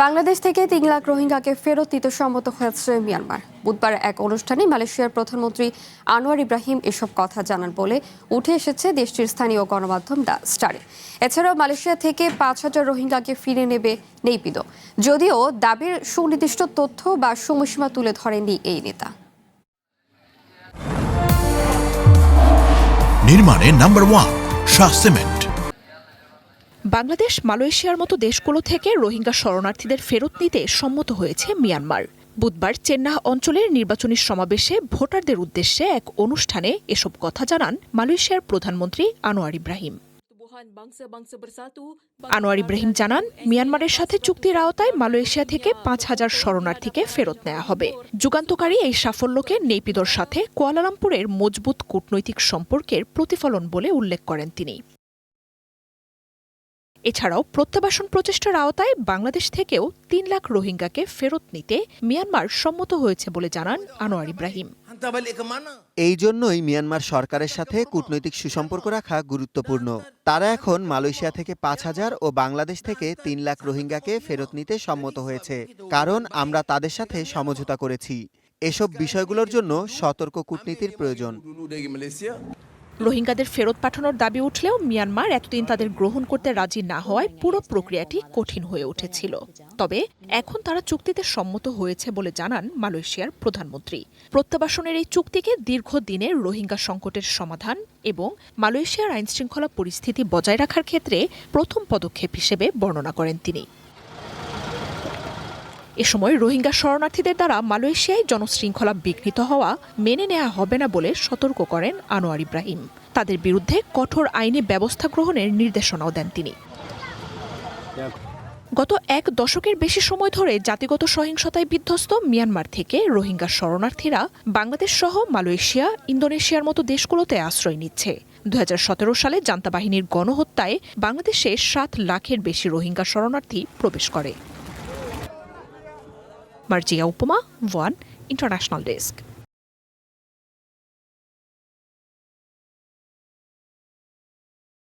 বাংলাদেশ থেকে ৩ লাখ রোহিঙ্গাকে ফেরত দিতে সম্মত হয়েছে মিয়ানমার। বুধবার এক অনুষ্ঠানে মালয়েশিয়ার প্রধানমন্ত্রী আনোয়ার ইব্রাহিম এসব কথা জানান বলে উঠে এসেছে দেশটির স্থানীয় গণমাধ্যম দ্য স্টারে। এছাড়াও মালয়েশিয়া থেকে ৫,০০০ রোহিঙ্গাকে ফিরে নেবে নেপিদো, যদিও দাবির সুনির্দিষ্ট তথ্য বা সময়সীমা তুলে ধরেননি এই নেতা। নির্মাণে নাম্বার 1 শাহ সিমেন্ট। বাংলাদেশ মালয়েশিয়ার মতো দেশগুলো থেকে রোহিঙ্গা শরণার্থীদের ফেরত নিতে সম্মত হয়েছে মিয়ানমার। বুধবার চেন্নাহ অঞ্চলের নির্বাচনী সমাবেশে ভোটারদের উদ্দেশ্যে এক অনুষ্ঠানে এসব কথা জানান মালয়েশিয়ার প্রধানমন্ত্রী আনোয়ার ইব্রাহিম। আনোয়ার ইব্রাহিম জানান, মিয়ানমারের সাথে চুক্তির আওতায় মালয়েশিয়া থেকে ৫,০০০ শরণার্থীকে ফেরত নেওয়া হবে। যুগান্তকারী এই সাফল্যকে নেপিদোর সাথে কুয়ালালামপুরের মজবুত কূটনৈতিক সম্পর্কের প্রতিফলন বলে উল্লেখ করেন তিনি। এছাড়াও প্রত্যাবাসন প্রচেষ্টার আওতায় বাংলাদেশ থেকেও ৩ লাখ রোহিঙ্গাকে ফেরত নিতে মিয়ানমার সম্মত হয়েছে বলে জানান আনোয়ার ইব্রাহিম। এই জন্যই মিয়ানমার সরকারের সাথে কূটনৈতিক সুসম্পর্ক রাখা গুরুত্বপূর্ণ। তারা এখন মালয়েশিয়া থেকে ৫,০০০ ও বাংলাদেশ থেকে ৩ লাখ রোহিঙ্গাকে ফেরত নিতে সম্মত হয়েছে, কারণ আমরা তাদের সাথে সমঝোতা করেছি। এসব বিষয়গুলোর জন্য সতর্ক কূটনীতির প্রয়োজন। রোহিঙ্গাদের ফেরত পাঠানোর দাবি উঠলেও মিয়ানমার এতদিন তাদের গ্রহণ করতে রাজি না হওয়ায় পুরো প্রক্রিয়াটি কঠিন হয়ে উঠেছিল। তবে এখন তারা চুক্তিতে সম্মত হয়েছে বলে জানান মালয়েশিয়ার প্রধানমন্ত্রী। প্রত্যাবাসনের এই চুক্তিকে দীর্ঘদিনের রোহিঙ্গা সংকটের সমাধান এবং মালয়েশিয়ার আইনশৃঙ্খলা পরিস্থিতি বজায় রাখার ক্ষেত্রে প্রথম পদক্ষেপ হিসেবে বর্ণনা করেন তিনি। এ সময় রোহিঙ্গা শরণার্থীদের দ্বারা মালয়েশিয়ায় জনশৃঙ্খলা বিঘ্নিত হওয়া মেনে নেওয়া হবে না বলে সতর্ক করেন আনোয়ার ইব্রাহিম। তাদের বিরুদ্ধে কঠোর আইনি ব্যবস্থা গ্রহণের নির্দেশনাও দেন তিনি। গত এক দশকের বেশি সময় ধরে জাতিগত সহিংসতায় বিধ্বস্ত মিয়ানমার থেকে রোহিঙ্গা শরণার্থীরা বাংলাদেশ সহ মালয়েশিয়া, ইন্দোনেশিয়ার মতো দেশগুলোতে আশ্রয় নিচ্ছে। ২০১৭ সালে জান্তা বাহিনীর গণহত্যায় বাংলাদেশে ৭ লাখের বেশি রোহিঙ্গা শরণার্থী প্রবেশ করে। মার্জিয়া উপমা, ওয়ান ইন্টারন্যাশনাল ডেস্ক।